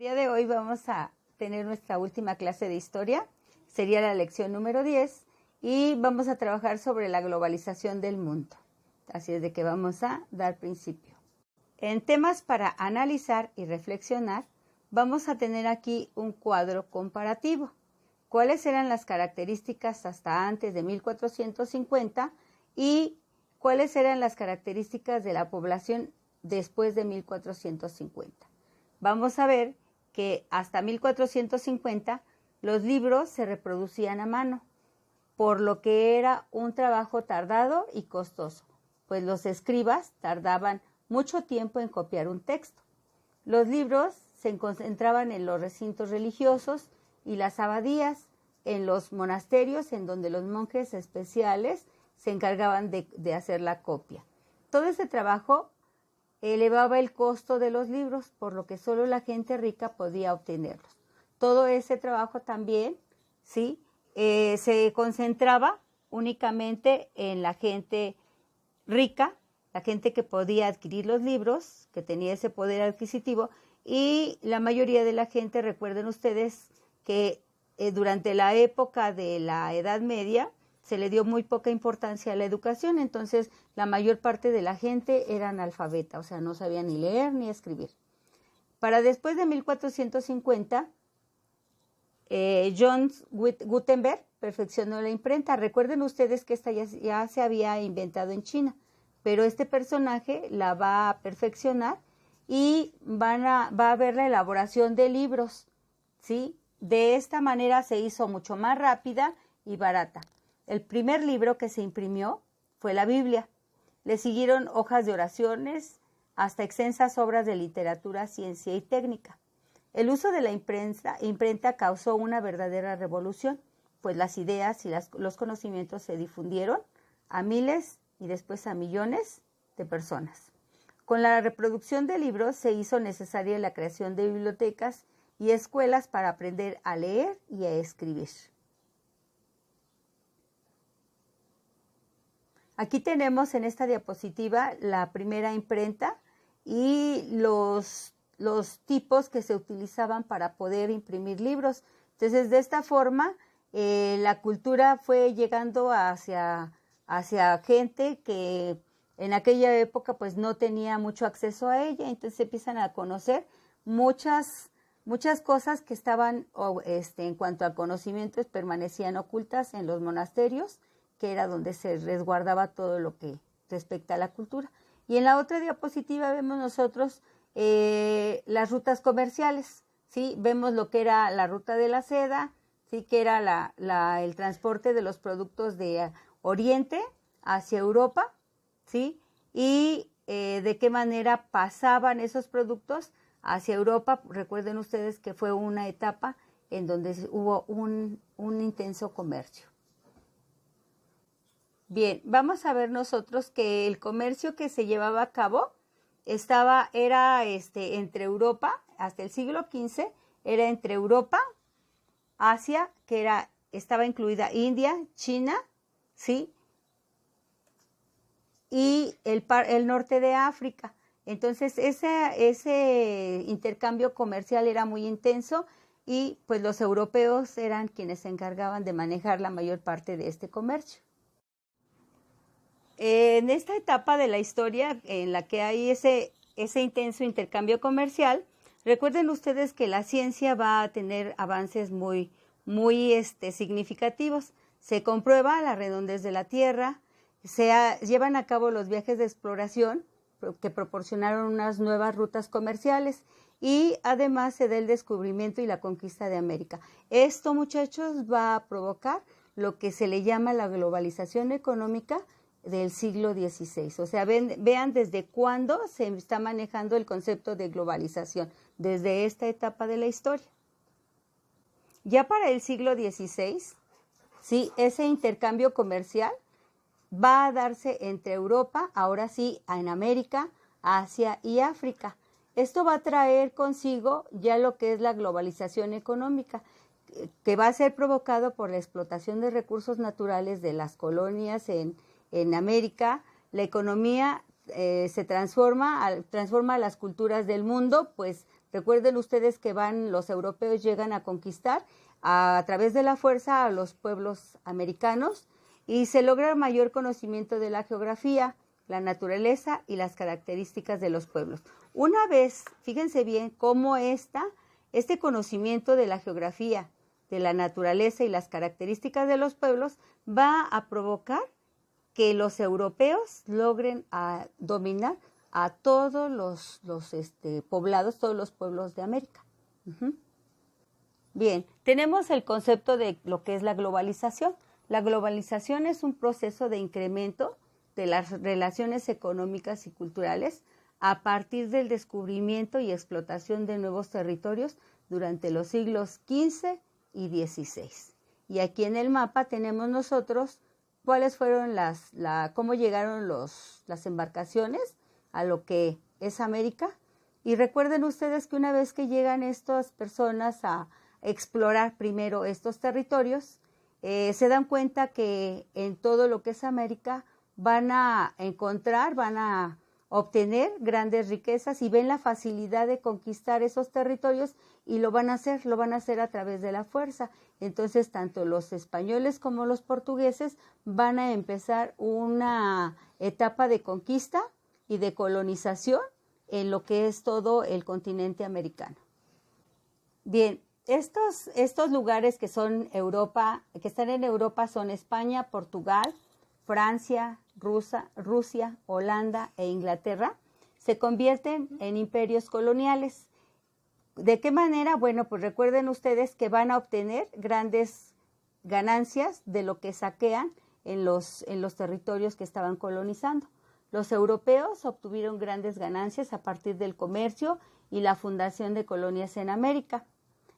El día de hoy vamos a tener nuestra última clase de historia, sería la lección número 10, y vamos a trabajar sobre la globalización del mundo. Así es de que vamos a dar principio. En temas para analizar y reflexionar, vamos a tener aquí un cuadro comparativo. ¿Cuáles eran las características hasta antes de 1450 y cuáles eran las características de la población después de 1450? Vamos a ver que hasta 1450 los libros se reproducían a mano, por lo que era un trabajo tardado y costoso, pues los escribas tardaban mucho tiempo en copiar un texto. Los libros se concentraban en los recintos religiosos y las abadías, en los monasterios en donde los monjes especiales se encargaban de hacer la copia. Todo ese trabajo elevaba el costo de los libros, por lo que solo la gente rica podía obtenerlos. Todo ese trabajo también, ¿sí? Se concentraba únicamente en la gente rica, la gente que podía adquirir los libros, que tenía ese poder adquisitivo, y la mayoría de la gente, recuerden ustedes que durante la época de la Edad Media se le dio muy poca importancia a la educación, entonces la mayor parte de la gente era analfabeta, o sea, no sabía ni leer ni escribir. Para después de 1450, John Gutenberg perfeccionó la imprenta. Recuerden ustedes que esta ya se había inventado en China, pero este personaje la va a perfeccionar y va a haber la elaboración de libros, ¿sí? De esta manera se hizo mucho más rápida y barata. El primer libro que se imprimió fue la Biblia. Le siguieron hojas de oraciones hasta extensas obras de literatura, ciencia y técnica. El uso de la imprenta causó una verdadera revolución, pues las ideas y los conocimientos se difundieron a miles y después a millones de personas. Con la reproducción de libros se hizo necesaria la creación de bibliotecas y escuelas para aprender a leer y a escribir. Aquí tenemos en esta diapositiva la primera imprenta y los tipos que se utilizaban para poder imprimir libros. Entonces, de esta forma, la cultura fue llegando hacia gente que en aquella época pues no tenía mucho acceso a ella, entonces se empiezan a conocer muchas cosas que estaban, en cuanto a conocimientos, permanecían ocultas en los monasterios, que era donde se resguardaba todo lo que respecta a la cultura. Y en la otra diapositiva vemos nosotros las rutas comerciales, ¿sí? Vemos lo que era la ruta de la seda, ¿sí? Que era el transporte de los productos de Oriente hacia Europa, ¿sí? Y de qué manera pasaban esos productos hacia Europa. Recuerden ustedes que fue una etapa en donde hubo un intenso comercio. Bien, vamos a ver nosotros que el comercio que se llevaba a cabo era entre Europa, hasta el siglo XV, era entre Europa, Asia, que estaba incluida India, China, ¿sí? Y el norte de África. Entonces, ese intercambio comercial era muy intenso y pues los europeos eran quienes se encargaban de manejar la mayor parte de este comercio. En esta etapa de la historia en la que hay ese intenso intercambio comercial, recuerden ustedes que la ciencia va a tener avances muy significativos. Se comprueba la redondez de la Tierra, llevan a cabo los viajes de exploración que proporcionaron unas nuevas rutas comerciales y además se da el descubrimiento y la conquista de América. Esto, muchachos, va a provocar lo que se le llama la globalización económica del siglo XVI. O sea, vean desde cuándo se está manejando el concepto de globalización, desde esta etapa de la historia. Ya para el siglo XVI, sí, ese intercambio comercial va a darse entre Europa, ahora sí, en América, Asia y África. Esto va a traer consigo ya lo que es la globalización económica, que va a ser provocado por la explotación de recursos naturales de las colonias en América. La economía se transforma las culturas del mundo, pues Recuerden ustedes que los europeos llegan a conquistar a través de la fuerza a los pueblos americanos y se logra mayor conocimiento de la geografía, la naturaleza y las características de los pueblos. Una vez, fíjense bien cómo este conocimiento de la geografía, de la naturaleza y las características de los pueblos va a provocar que los europeos logren dominar a todos los poblados, todos los pueblos de América. Bien, tenemos el concepto de lo que es la globalización. La globalización es un proceso de incremento de las relaciones económicas y culturales a partir del descubrimiento y explotación de nuevos territorios durante los siglos XV y XVI. Y aquí en el mapa tenemos nosotros cuáles fueron cómo llegaron las embarcaciones a lo que es América. Y recuerden ustedes que una vez que llegan estas personas a explorar primero estos territorios, se dan cuenta que en todo lo que es América van a obtener grandes riquezas y ven la facilidad de conquistar esos territorios y lo van a hacer a través de la fuerza. Entonces, tanto los españoles como los portugueses van a empezar una etapa de conquista y de colonización en lo que es todo el continente americano. Bien, estos lugares que son Europa, que están en Europa son España, Portugal, Francia, Rusia, Holanda e Inglaterra, se convierten en imperios coloniales. ¿De qué manera? Bueno, pues recuerden ustedes que van a obtener grandes ganancias de lo que saquean en los territorios que estaban colonizando. Los europeos obtuvieron grandes ganancias a partir del comercio y la fundación de colonias en América.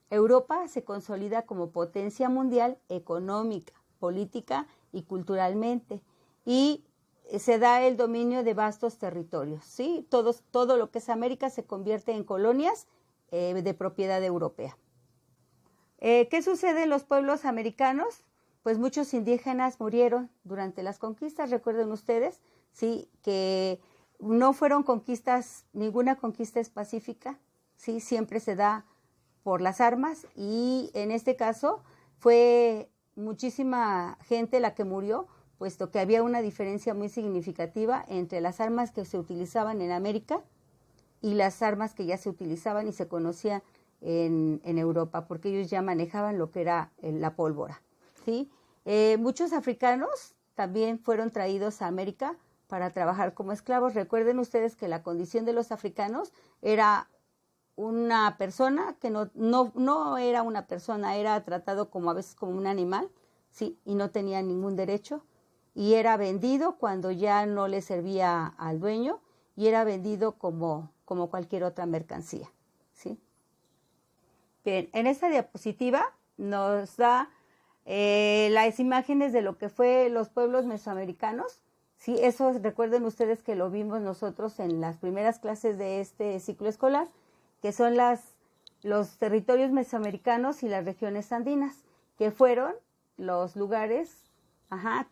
Europa se consolida como potencia mundial económica, política y culturalmente, y se da el dominio de vastos territorios, ¿sí? Todo lo que es América se convierte en colonias de propiedad europea. ¿Qué sucede en los pueblos americanos? Pues muchos indígenas murieron durante las conquistas, recuerden ustedes, sí, que no fueron conquistas, ninguna conquista es pacífica, sí, siempre se da por las armas y en este caso fue muchísima gente la que murió, puesto que había una diferencia muy significativa entre las armas que se utilizaban en América y las armas que ya se utilizaban y se conocían en Europa, porque ellos ya manejaban lo que era la pólvora, ¿sí? Muchos africanos también fueron traídos a América para trabajar como esclavos. Recuerden ustedes que la condición de los africanos era una persona que no era una persona, era tratado como a veces como un animal, sí, y no tenía ningún derecho, y era vendido cuando ya no le servía al dueño, y era vendido como cualquier otra mercancía, ¿sí? Bien, en esta diapositiva nos da las imágenes de lo que fue los pueblos mesoamericanos, sí, eso recuerden ustedes que lo vimos nosotros en las primeras clases de este ciclo escolar, que son los territorios mesoamericanos y las regiones andinas, que fueron los lugares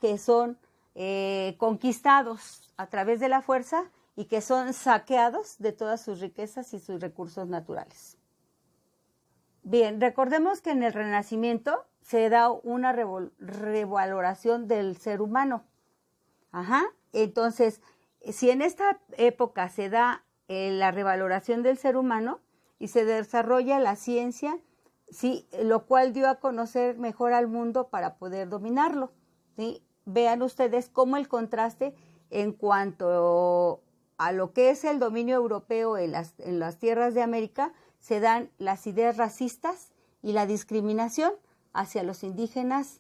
que son conquistados a través de la fuerza y que son saqueados de todas sus riquezas y sus recursos naturales. Bien, recordemos que en el Renacimiento se da una revaloración del ser humano. Entonces, si en esta época se da la revaloración del ser humano y se desarrolla la ciencia, sí, lo cual dio a conocer mejor al mundo para poder dominarlo, ¿sí? Vean ustedes cómo el contraste en cuanto a lo que es el dominio europeo en las tierras de América, se dan las ideas racistas y la discriminación hacia los indígenas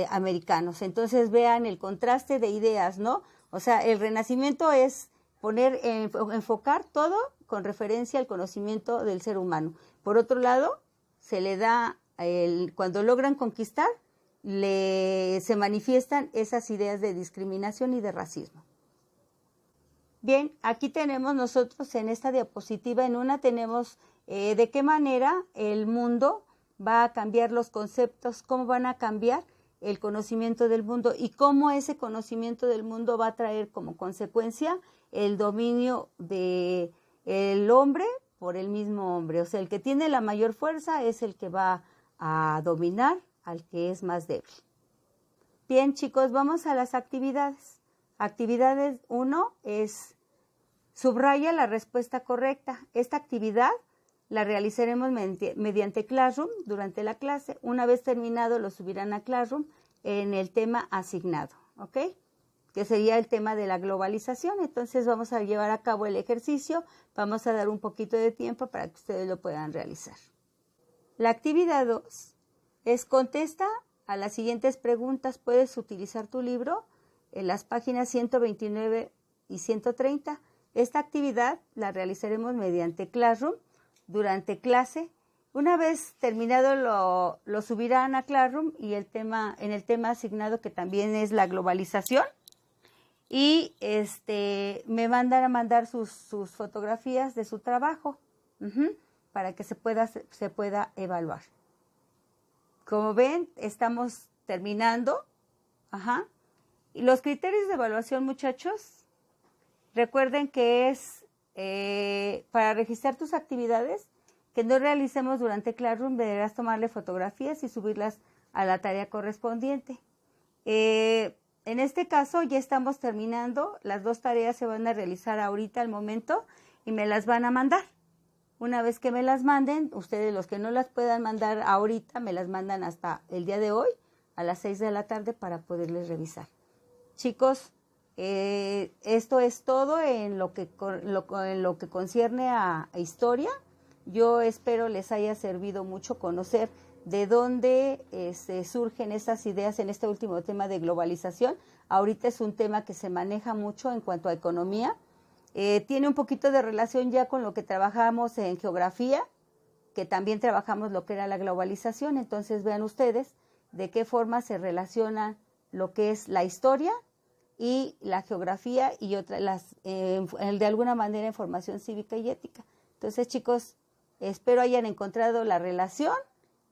americanos. Entonces vean el contraste de ideas, ¿no? O sea, el Renacimiento es enfocar todo con referencia al conocimiento del ser humano. Por otro lado, se le da, cuando logran conquistar, se manifiestan esas ideas de discriminación y de racismo. Bien, aquí tenemos nosotros en esta diapositiva, en una tenemos de qué manera el mundo va a cambiar los conceptos, cómo van a cambiar el conocimiento del mundo y cómo ese conocimiento del mundo va a traer como consecuencia el dominio del hombre por el mismo hombre. O sea, el que tiene la mayor fuerza es el que va a dominar al que es más débil. Bien, chicos, vamos a las actividades. Actividades 1 es subraya la respuesta correcta. Esta actividad la realizaremos mediante Classroom durante la clase. Una vez terminado, lo subirán a Classroom en el tema asignado, ¿ok? Que sería el tema de la globalización. Entonces vamos a llevar a cabo el ejercicio. Vamos a dar un poquito de tiempo para que ustedes lo puedan realizar. La actividad 2 es contesta a las siguientes preguntas. Puedes utilizar tu libro en las páginas 129 y 130. Esta actividad la realizaremos mediante Classroom durante clase. Una vez terminado lo subirán a Classroom y en el tema asignado, que también es la globalización. Y me mandan a mandar sus fotografías de su trabajo para que se pueda evaluar. Como ven, estamos terminando. Y los criterios de evaluación, muchachos, recuerden que es para registrar tus actividades que no realicemos durante Classroom, deberás tomarle fotografías y subirlas a la tarea correspondiente. En este caso ya estamos terminando, las 2 tareas se van a realizar ahorita al momento y me las van a mandar. Una vez que me las manden, ustedes los que no las puedan mandar ahorita, me las mandan hasta el día de hoy a las 6 de la tarde para poderles revisar. Chicos, esto es todo en lo que concierne a historia. Yo espero les haya servido mucho conocer de dónde se surgen esas ideas en este último tema de globalización. Ahorita es un tema que se maneja mucho en cuanto a economía. Tiene un poquito de relación ya con lo que trabajamos en geografía, que también trabajamos lo que era la globalización. Entonces vean ustedes de qué forma se relacionan lo que es la historia y la geografía y de alguna manera en formación cívica y ética. Entonces, chicos, espero hayan encontrado la relación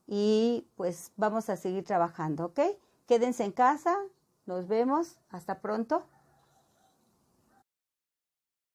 y pues vamos a seguir trabajando, ¿ok? Quédense en casa, nos vemos, hasta pronto.